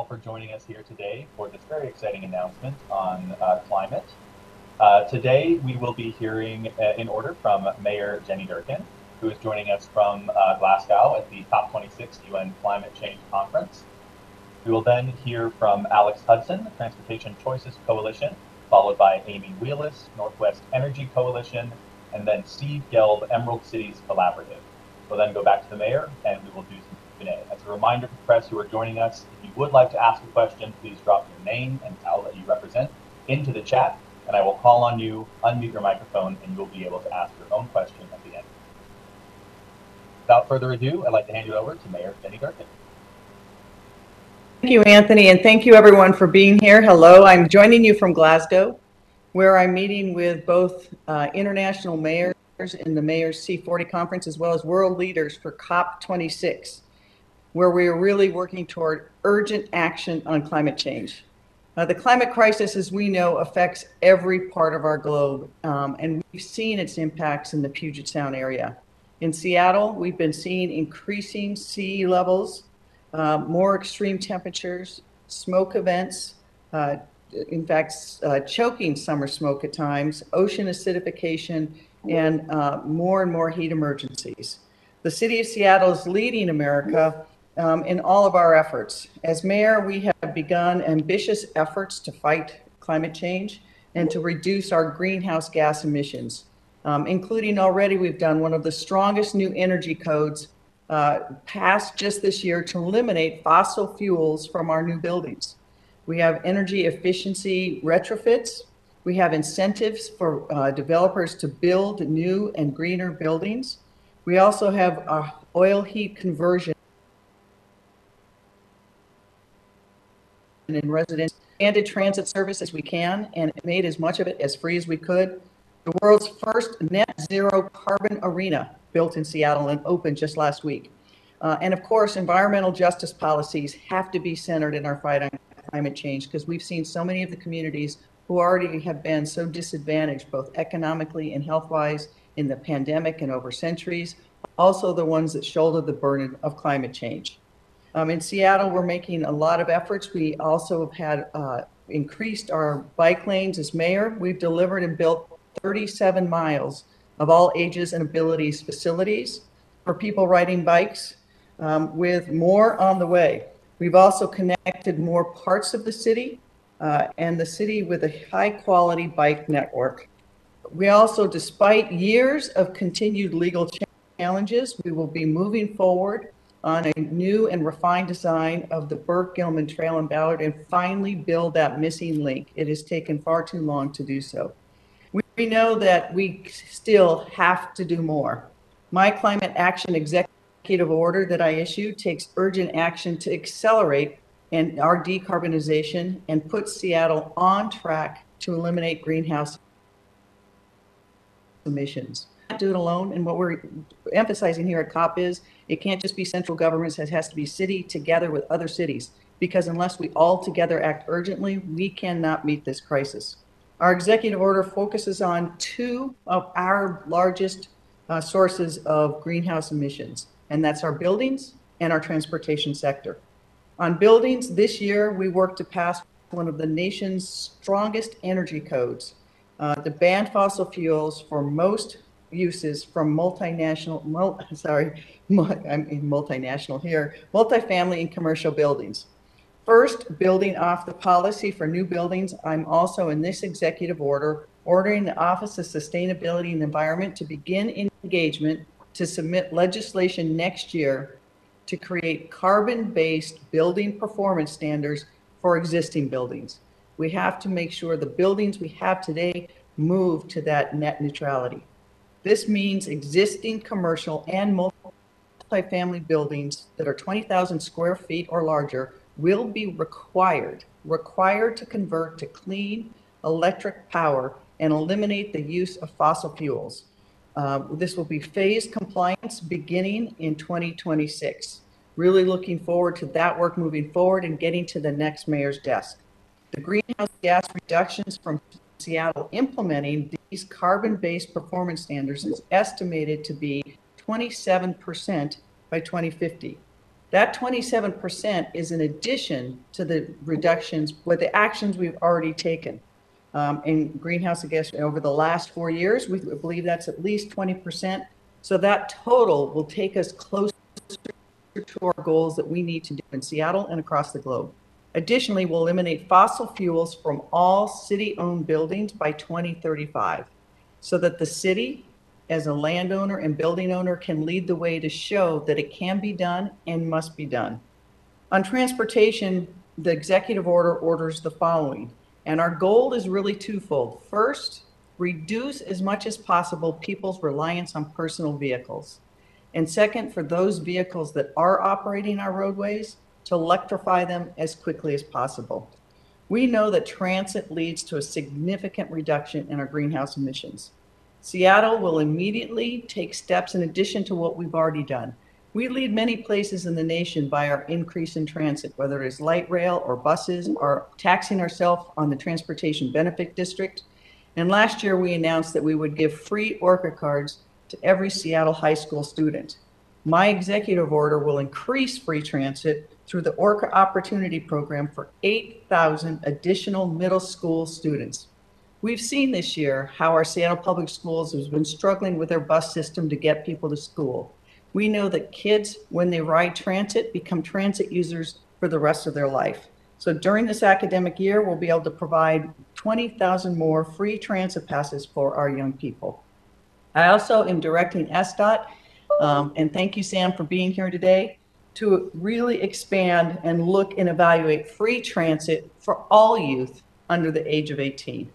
for joining us here today for this very exciting announcement on climate. Today we will be hearing in order from Mayor Jenny Durkan, who is joining us from Glasgow at the COP26 UN Climate Change Conference. We will then hear from Alex Hudson, Transportation Choices Coalition, followed by Amy Wheeless, Northwest Energy Coalition, and then Steve Gelb, Emerald Cities Collaborative. We'll then go back to the mayor and we will do some Q&A. As a reminder to the press who are joining us, if you would like to ask a question, please drop your name and towel that you represent into the chat, and I will call on you, unmute your microphone, and you'll be able to ask your own question at the end. Without further ado, I'd like to hand you over to Mayor Jenny Durkan. Thank you, Anthony, and thank you everyone for being here. Hello, I'm joining you from Glasgow, where I'm meeting with both international mayors in the Mayors C40 conference, as well as world leaders for COP26, where we are really working toward urgent action on climate change. The climate crisis, as we know, affects every part of our globe, and we've seen its impacts in the Puget Sound area. In Seattle, we've been seeing increasing sea levels, more extreme temperatures, smoke events, in fact, choking summer smoke at times, ocean acidification, and more heat emergencies. The city of Seattle is leading America in all of our efforts. As mayor, we have begun ambitious efforts to fight climate change and to reduce our greenhouse gas emissions, including already we've done one of the strongest new energy codes passed just this year to eliminate fossil fuels from our new buildings. We have energy efficiency retrofits. We have incentives for developers to build new and greener buildings. We also have oil heat conversion in residents, expanded transit service as we can, and made as much of it as free as we could. The world's first net zero carbon arena built in Seattle and opened just last week. And of course, environmental justice policies have to be centered in our fight on climate change, because we've seen so many of the communities who already have been so disadvantaged, both economically and health-wise, in the pandemic and over centuries, also the ones that shoulder the burden of climate change. In Seattle, we're making a lot of efforts. We also have had increased our bike lanes as mayor. We've delivered and built 37 miles of all ages and abilities facilities for people riding bikes, with more on the way. We've also connected more parts of the city and the city with a high quality bike network. We also, despite years of continued legal challenges, we will be moving forward on a new and refined design of the Burke-Gilman Trail in Ballard and finally build that missing link. It has taken far too long to do so. We know that we still have to do more. My climate action executive order that I issued takes urgent action to accelerate our decarbonization and put Seattle on track to eliminate greenhouse emissions. We can't do it alone, and what we're emphasizing here at COP is it can't just be central governments, it has to be city together with other cities, because unless we all together act urgently, we cannot meet this crisis. Our executive order focuses on two of our largest sources of greenhouse emissions, and that's our buildings and our transportation sector. On buildings, this year, we worked to pass one of the nation's strongest energy codes to ban fossil fuels for most uses from multifamily and commercial buildings. First, building off the policy for new buildings, I'm also in this executive order ordering the Office of Sustainability and Environment to begin engagement to submit legislation next year to create carbon-based building performance standards for existing buildings. We have to make sure the buildings we have today move to that net neutrality. This means existing commercial and multifamily buildings that are 20,000 square feet or larger will be required to convert to clean electric power and eliminate the use of fossil fuels. This will be phased compliance beginning in 2026. Really looking forward to that work moving forward and getting to the next mayor's desk. The greenhouse gas reductions from Seattle implementing these carbon-based performance standards is estimated to be 27% by 2050. That 27% is in addition to the reductions with the actions we've already taken. In greenhouse gas over the last 4 years, we believe that's at least 20%. So that total will take us closer to our goals that we need to do in Seattle and across the globe. Additionally, we'll eliminate fossil fuels from all city-owned buildings by 2035 so that the city, as a landowner and building owner, can lead the way to show that it can be done and must be done. On transportation, the executive order orders the following, and our goal is really twofold. First, reduce as much as possible people's reliance on personal vehicles. And second, for those vehicles that are operating our roadways, to electrify them as quickly as possible. We know that transit leads to a significant reduction in our greenhouse emissions. Seattle will immediately take steps in addition to what we've already done. We lead many places in the nation by our increase in transit, whether it's light rail or buses or taxing ourselves on the Transportation Benefit District. And last year we announced that we would give free Orca cards to every Seattle high school student. My executive order will increase free transit through the Orca Opportunity Program for 8,000 additional middle school students. We've seen this year how our Seattle Public Schools has been struggling with their bus system to get people to school. We know that kids, when they ride transit, become transit users for the rest of their life. So during this academic year, we'll be able to provide 20,000 more free transit passes for our young people. I also am directing SDOT, and thank you, Sam, for being here today, to really expand and look and evaluate free transit for all youth under the age of 18.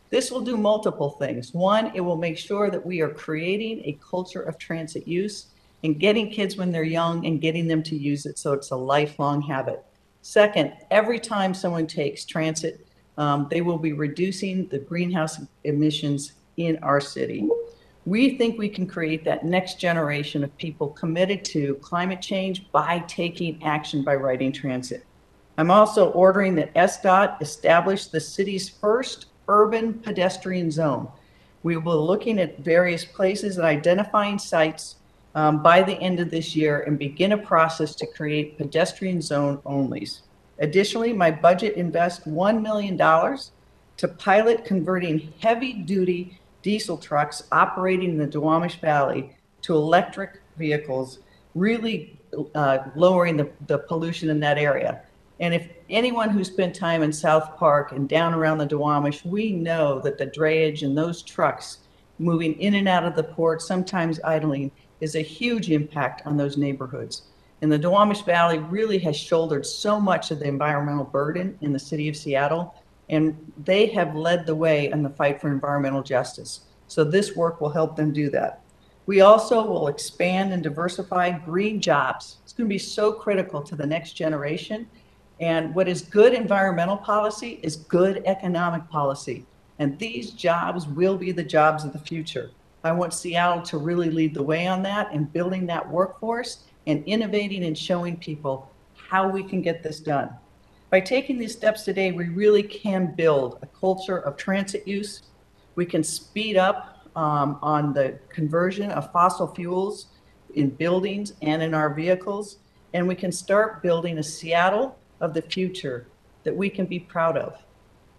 This will do multiple things. One, it will make sure that we are creating a culture of transit use and getting kids when they're young and getting them to use it so it's a lifelong habit. Second, every time someone takes transit, they will be reducing the greenhouse emissions in our city. We think we can create that next generation of people committed to climate change by taking action by riding transit. I'm also ordering that SDOT establish the city's first urban pedestrian zone. We will be looking at various places and identifying sites by the end of this year and begin a process to create pedestrian zone onlys. Additionally, my budget invests $1 million to pilot converting heavy-duty diesel trucks operating in the Duwamish Valley to electric vehicles, really lowering the pollution in that area. And if anyone who spent time in South Park and down around the Duwamish, we know that the drayage and those trucks moving in and out of the port, sometimes idling, is a huge impact on those neighborhoods. And the Duwamish Valley really has shouldered so much of the environmental burden in the city of Seattle, and they have led the way in the fight for environmental justice. So this work will help them do that. We also will expand and diversify green jobs. It's going to be so critical to the next generation. And what is good environmental policy is good economic policy. And these jobs will be the jobs of the future. I want Seattle to really lead the way on that and building that workforce and innovating and showing people how we can get this done. By taking these steps today, we really can build a culture of transit use. We can speed up on the conversion of fossil fuels in buildings and in our vehicles. And we can start building a Seattle of the future that we can be proud of.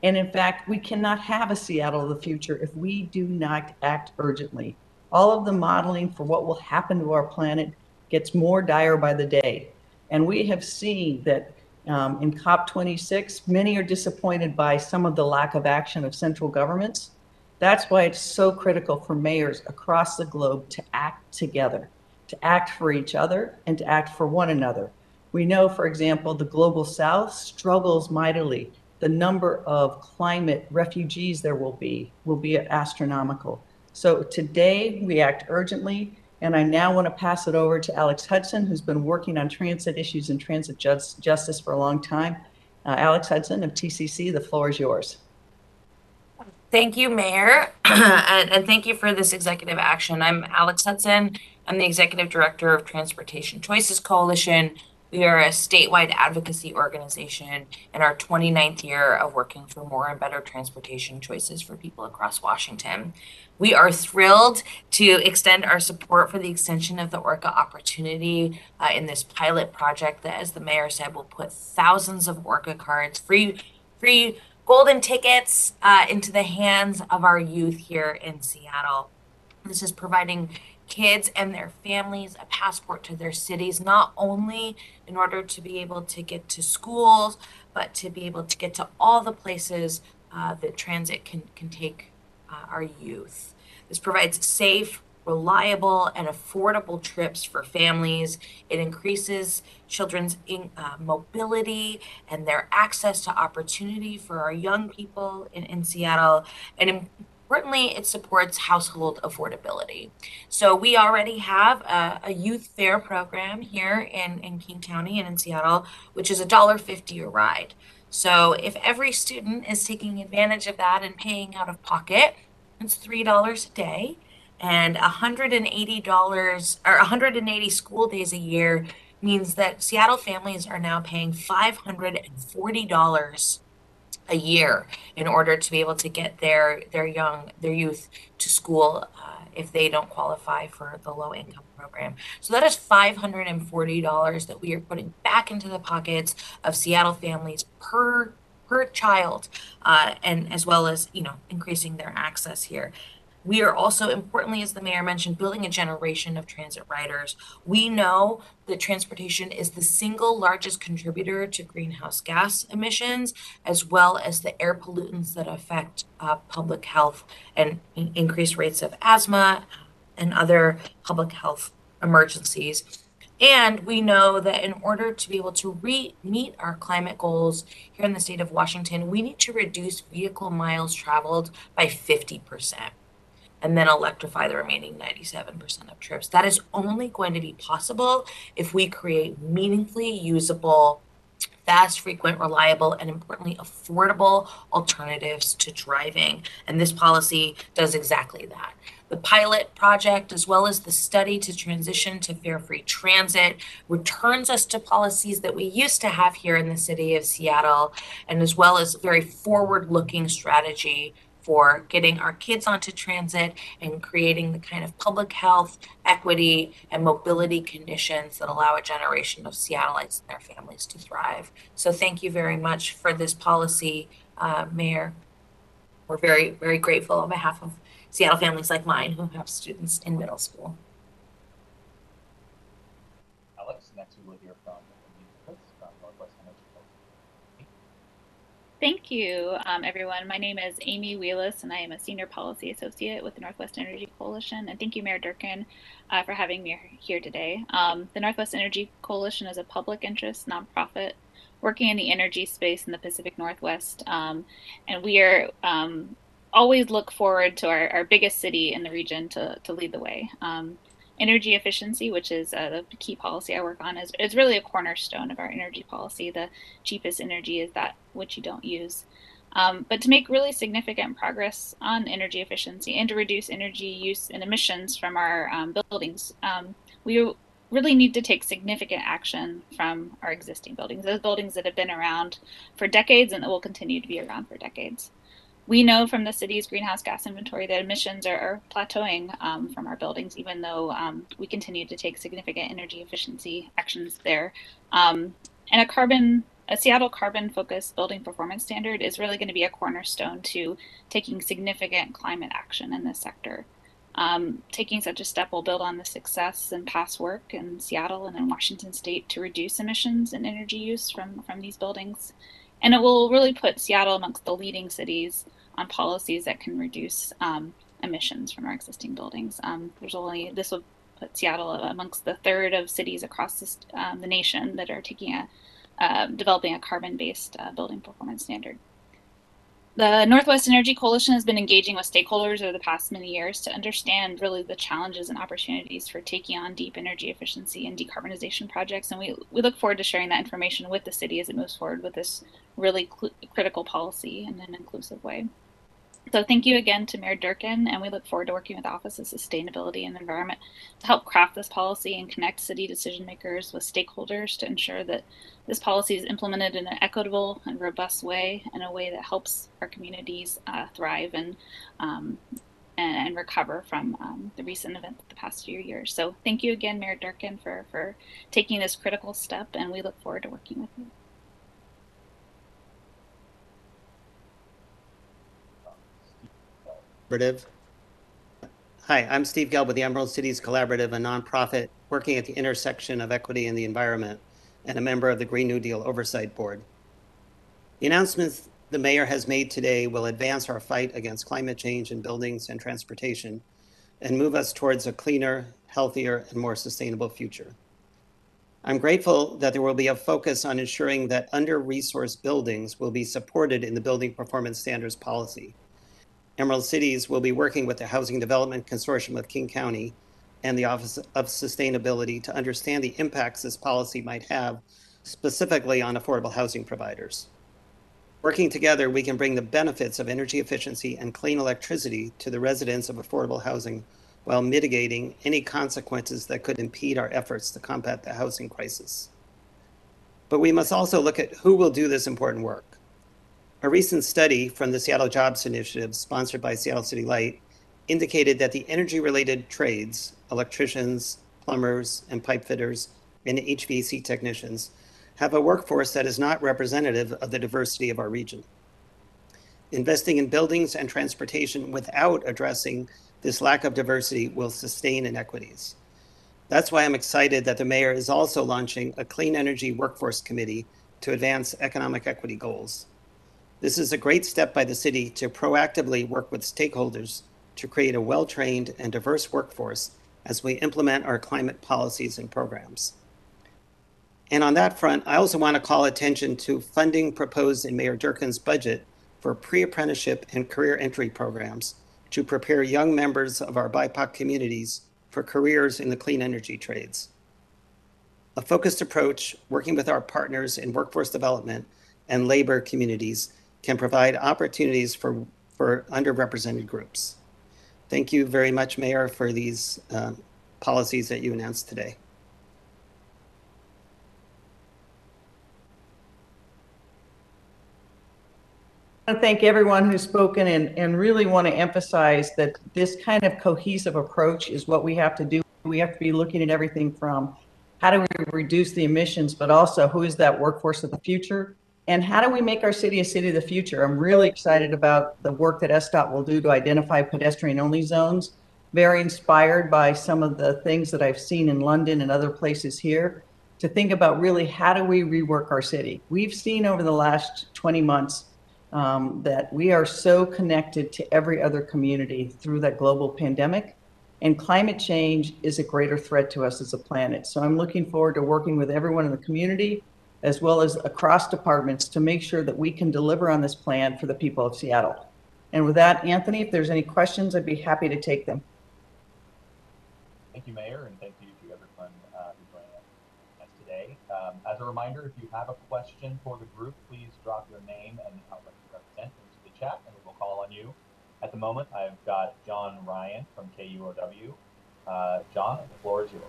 And in fact, we cannot have a Seattle of the future if we do not act urgently. All of the modeling for what will happen to our planet gets more dire by the day. And we have seen that in COP26, many are disappointed by some of the lack of action of central governments. That's why it's so critical for mayors across the globe to act together, to act for each other and to act for one another. We know, for example, the Global South struggles mightily. The number of climate refugees there will be astronomical. So today we act urgently, and I now want to pass it over to Alex Hudson, who's been working on transit issues and transit justice for a long time. Alex Hudson of TCC, the floor is yours. Thank you, Mayor, and thank you for this executive action. I'm Alex Hudson. I'm the Executive Director of Transportation Choices Coalition, We are a statewide advocacy organization in our 29th year of working for more and better transportation choices for people across Washington. We are thrilled to extend our support for the extension of the Orca opportunity in this pilot project that, as the mayor said, will put thousands of Orca cards, free golden tickets into the hands of our youth here in Seattle. This is providing kids and their families a passport to their cities, not only in order to be able to get to schools, but to be able to get to all the places that transit can take our youth. This provides safe, reliable, and affordable trips for families. It increases children's mobility and their access to opportunity for our young people in Seattle. And importantly, it supports household affordability. So we already have a youth fare program here in King County and in Seattle, which is $1.50 a ride. So if every student is taking advantage of that and paying out of pocket, it's $3 a day, and $180 or 180 school days a year means that Seattle families are now paying $540 a year in order to be able to get their youth to school if they don't qualify for the low income program. So that is $540 that we are putting back into the pockets of Seattle families per child, and as well as, increasing their access here. We are also, importantly, as the mayor mentioned, building a generation of transit riders. We know that transportation is the single largest contributor to greenhouse gas emissions, as well as the air pollutants that affect public health and increased rates of asthma and other public health emergencies. And we know that in order to be able to meet our climate goals here in the state of Washington, we need to reduce vehicle miles traveled by 50%. And then electrify the remaining 97% of trips. That is only going to be possible if we create meaningfully usable, fast, frequent, reliable, and importantly, affordable alternatives to driving. And this policy does exactly that. The pilot project, as well as the study to transition to fare-free transit, returns us to policies that we used to have here in the city of Seattle, and as well as very forward-looking strategy for getting our kids onto transit and creating the kind of public health, equity, and mobility conditions that allow a generation of Seattleites and their families to thrive. So thank you very much for this policy, Mayor. We're very, very grateful on behalf of Seattle families like mine who have students in middle school. Alex, next we will hear from Northwest Energy. Thank you, everyone. My name is Amy Wheeless, and I am a Senior Policy Associate with the Northwest Energy Coalition. And thank you, Mayor Durkan, for having me here today. The Northwest Energy Coalition is a public interest nonprofit working in the energy space in the Pacific Northwest. And we are always look forward to our biggest city in the region to lead the way. Energy efficiency, which is the key policy I work on, is really a cornerstone of our energy policy. The cheapest energy is that which you don't use. But to make really significant progress on energy efficiency and to reduce energy use and emissions from our buildings, we really need to take significant action from our existing buildings, those buildings that have been around for decades and that will continue to be around for decades. We know from the city's greenhouse gas inventory that emissions are plateauing from our buildings, even though we continue to take significant energy efficiency actions there. And a Seattle carbon-focused building performance standard is really going to be a cornerstone to taking significant climate action in this sector. Taking such a step will build on the success and past work in Seattle and in Washington State to reduce emissions and energy use from these buildings. And it will really put Seattle amongst the leading cities on policies that can reduce emissions from our existing buildings. This will put Seattle amongst the third of cities across the nation that are developing a carbon-based building performance standard. The Northwest Energy Coalition has been engaging with stakeholders over the past many years to understand really the challenges and opportunities for taking on deep energy efficiency and decarbonization projects. And we look forward to sharing that information with the city as it moves forward with this really critical policy in an inclusive way. So thank you again to Mayor Durkan, and we look forward to working with the Office of Sustainability and Environment to help craft this policy and connect city decision makers with stakeholders to ensure that this policy is implemented in an equitable and robust way, in a way that helps our communities thrive and recover from the recent events of the past few years. So thank you again, Mayor Durkan, for taking this critical step, and we look forward to working with you. Hi, I'm Steve Gelb with the Emerald Cities Collaborative, a nonprofit working at the intersection of equity and the environment, and a member of the Green New Deal Oversight Board. The announcements the mayor has made today will advance our fight against climate change in buildings and transportation and move us towards a cleaner, healthier, and more sustainable future. I'm grateful that there will be a focus on ensuring that under-resourced buildings will be supported in the Building Performance Standards policy. Emerald Cities will be working with the Housing Development Consortium of King County and the Office of Sustainability to understand the impacts this policy might have specifically on affordable housing providers. Working together, we can bring the benefits of energy efficiency and clean electricity to the residents of affordable housing while mitigating any consequences that could impede our efforts to combat the housing crisis. But we must also look at who will do this important work. A recent study from the Seattle Jobs Initiative, sponsored by Seattle City Light, indicated that the energy-related trades, electricians, plumbers, and pipe fitters, and HVAC technicians, have a workforce that is not representative of the diversity of our region. Investing in buildings and transportation without addressing this lack of diversity will sustain inequities. That's why I'm excited that the mayor is also launching a Clean Energy Workforce Committee to advance economic equity goals. This is a great step by the city to proactively work with stakeholders to create a well-trained and diverse workforce as we implement our climate policies and programs. And on that front, I also want to call attention to funding proposed in Mayor Durkan's budget for pre-apprenticeship and career entry programs to prepare young members of our BIPOC communities for careers in the clean energy trades. A focused approach, working with our partners in workforce development and labor communities, can provide opportunities for underrepresented groups. Thank you very much, Mayor, for these policies that you announced today. I want to thank everyone who's spoken and really want to emphasize that this kind of cohesive approach is what we have to do. We have to be looking at everything from how do we reduce the emissions, but also who is that workforce of the future? And how do we make our city a city of the future? I'm really excited about the work that SDOT will do to identify pedestrian-only zones, very inspired by some of the things that I've seen in London and other places here, to think about really how do we rework our city. We've seen over the last 20 months that we are so connected to every other community through that global pandemic, and climate change is a greater threat to us as a planet. So I'm looking forward to working with everyone in the community, as well as across departments, to make sure that we can deliver on this plan for the people of Seattle. And with that, Anthony, if there's any questions, I'd be happy to take them. Thank you, Mayor, and thank you to everyone who joined us today. As a reminder, if you have a question for the group, please drop your name and outlet you represent into the chat, and we will call on you. At the moment, I've got John Ryan from KUOW. John, the floor is yours.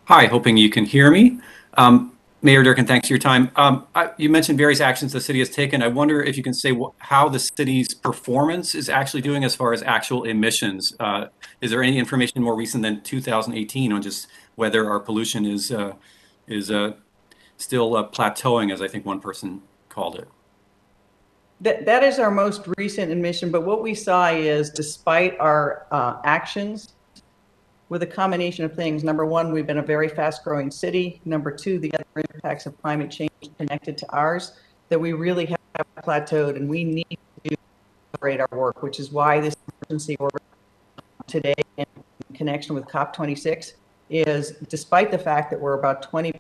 Hi, hoping you can hear me. Mayor Durkan, thanks for your time. You mentioned various actions the city has taken. I wonder if you can say how the city's performance is actually doing as far as actual emissions. Is there any information more recent than 2018 on just whether our pollution is still plateauing, as I think one person called it? That is our most recent emission, but what we saw is, despite our actions, with a combination of things. Number one, we've been a very fast growing city. Number two, the other impacts of climate change connected to ours, that we really have plateaued, and we need to accelerate our work, which is why this emergency order today in connection with COP26 is, despite the fact that we're about 20%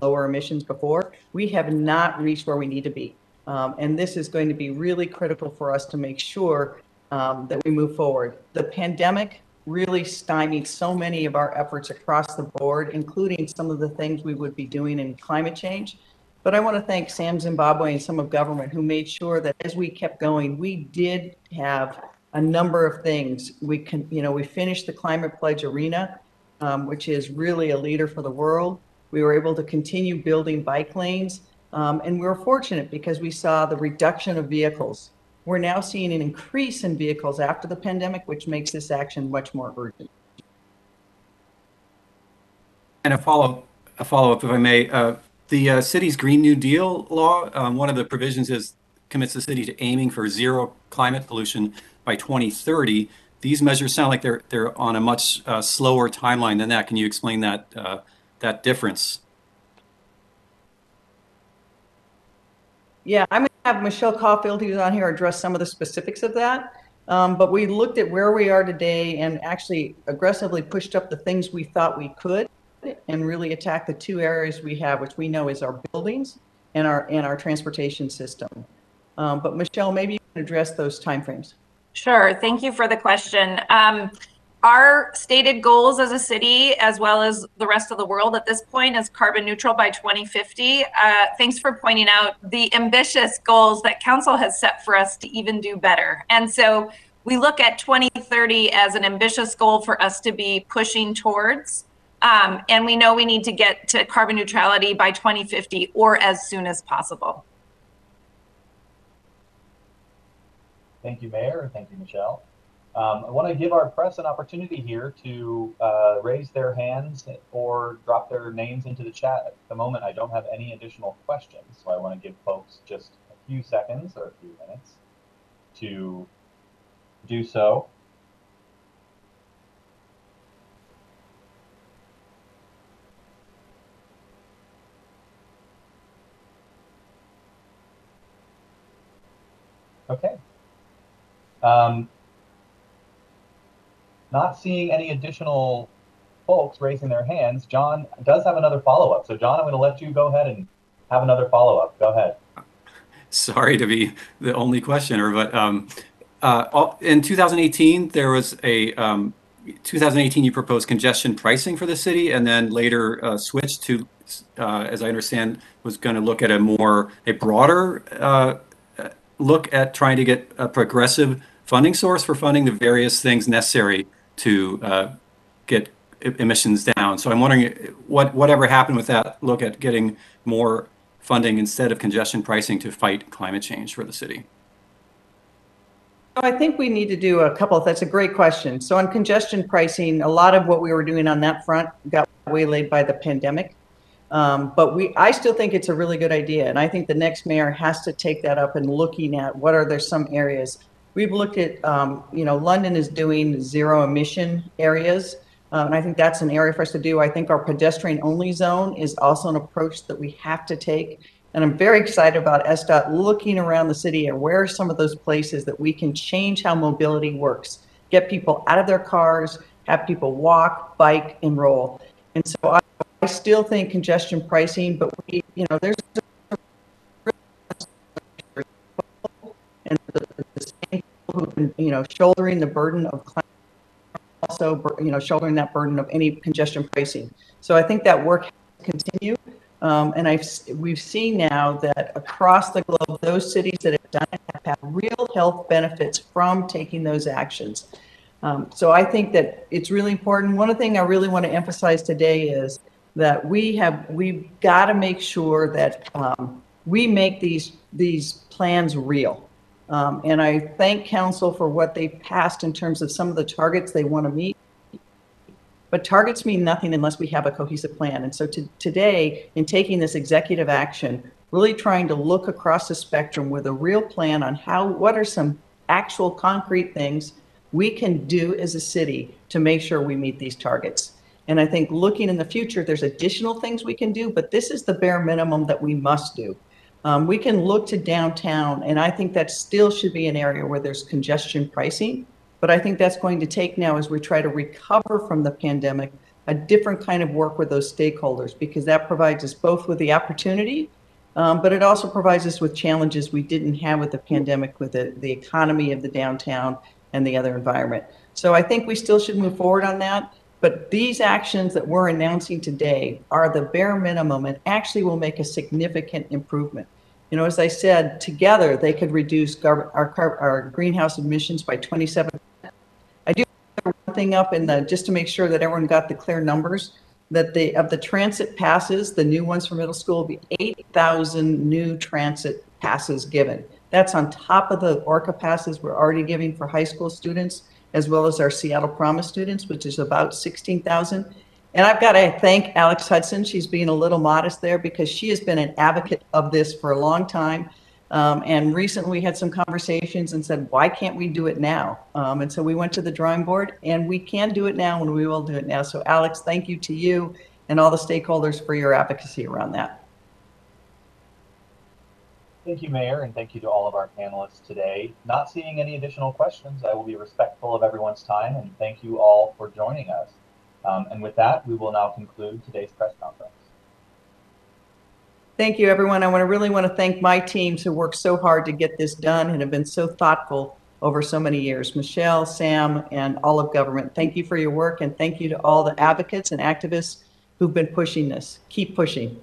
lower emissions before, we have not reached where we need to be. And this is going to be really critical for us to make sure that we move forward. The pandemic really stymied so many of our efforts across the board, including some of the things we would be doing in climate change. But I want to thank Sam Zimbabwe and some of government who made sure that as we kept going, we did have a number of things. We finished the Climate Pledge Arena, which is really a leader for the world. We were able to continue building bike lanes. And we were fortunate because we saw the reduction of vehicles. We're now seeing an increase in vehicles after the pandemic, which makes this action much more urgent. And a follow-up, if I may. The city's Green New Deal law, one of the provisions commits the city to aiming for zero climate pollution by 2030. These measures sound like they're on a much slower timeline than that. Can you explain that difference? Yeah, I'm going to have Michelle Caulfield, who's on here, address some of the specifics of that. But we looked at where we are today and actually aggressively pushed up the things we thought we could and really attack the two areas we have, which we know is our buildings and our transportation system. But Michelle, maybe you can address those timeframes. Sure. Thank you for the question. Our stated goals as a city, as well as the rest of the world at this point, is carbon neutral by 2050. Thanks for pointing out the ambitious goals that council has set for us to even do better. And so we look at 2030 as an ambitious goal for us to be pushing towards. And we know we need to get to carbon neutrality by 2050 or as soon as possible. Thank you, Mayor, and thank you, Michelle. I want to give our press an opportunity here to raise their hands or drop their names into the chat. At the moment, I don't have any additional questions, so I want to give folks just a few seconds or a few minutes to do so. Okay. Not seeing any additional folks raising their hands. John does have another follow-up. So John, I'm going to let you go ahead and have another follow-up. Go ahead. Sorry to be the only questioner, but in 2018, there was a 2018 you proposed congestion pricing for the city, and then later switched to, as I understand, was going to look at a broader look at trying to get a progressive funding source for funding the various things necessary to get emissions down. So I'm wondering whatever happened with that look at getting more funding instead of congestion pricing to fight climate change for the city. I think we need to do a couple. That's a great question. So on congestion pricing, a lot of what we were doing on that front got waylaid by the pandemic. But I still think it's a really good idea. And I think the next mayor has to take that up and looking at there's some areas. We've looked at, London is doing zero emission areas. And I think that's an area for us to do. I think our pedestrian only zone is also an approach that we have to take. And I'm very excited about SDOT looking around the city and where are some of those places that we can change how mobility works, get people out of their cars, have people walk, bike, and roll. And so I still think congestion pricing, but there's and the same people who've been, shouldering the burden of climate, also, shouldering that burden of any congestion pricing. So I think that work has to continue. And we've seen now that across the globe, those cities that have done it have had real health benefits from taking those actions. So I think that it's really important. One thing I really want to emphasize today is that we've got to make sure that we make these plans real. And I thank council for what they've passed in terms of some of the targets they want to meet. But targets mean nothing unless we have a cohesive plan. And so today, in taking this executive action, really trying to look across the spectrum with a real plan on what are some actual concrete things we can do as a city to make sure we meet these targets. And I think looking in the future, there's additional things we can do, but this is the bare minimum that we must do. We can look to downtown, and I think that still should be an area where there's congestion pricing. But I think that's going to take now, as we try to recover from the pandemic, a different kind of work with those stakeholders, because that provides us both with the opportunity, but it also provides us with challenges we didn't have with the pandemic, with the economy of the downtown and the other environment. So I think we still should move forward on that. But these actions that we're announcing today are the bare minimum and actually will make a significant improvement. You know, as I said, together they could reduce our greenhouse emissions by 27%. I do one thing up in the, just to make sure that everyone got the clear numbers, that of the transit passes, the new ones for middle school will be 8,000 new transit passes given. That's on top of the ORCA passes we're already giving for high school students, as well as our Seattle Promise students, which is about 16,000. And I've got to thank Alex Hudson. She's being a little modest there because she has been an advocate of this for a long time. And recently we had some conversations and said, why can't we do it now? And so we went to the drawing board, and we can do it now, and we will do it now. So Alex, thank you to you and all the stakeholders for your advocacy around that. Thank you, Mayor, and thank you to all of our panelists today. Not seeing any additional questions, I will be respectful of everyone's time, and thank you all for joining us. And with that, we will now conclude today's press conference. Thank you, everyone. I really want to thank my teams who worked so hard to get this done and have been so thoughtful over so many years. Michelle, Sam, and all of government, thank you for your work, and thank you to all the advocates and activists who've been pushing this. Keep pushing.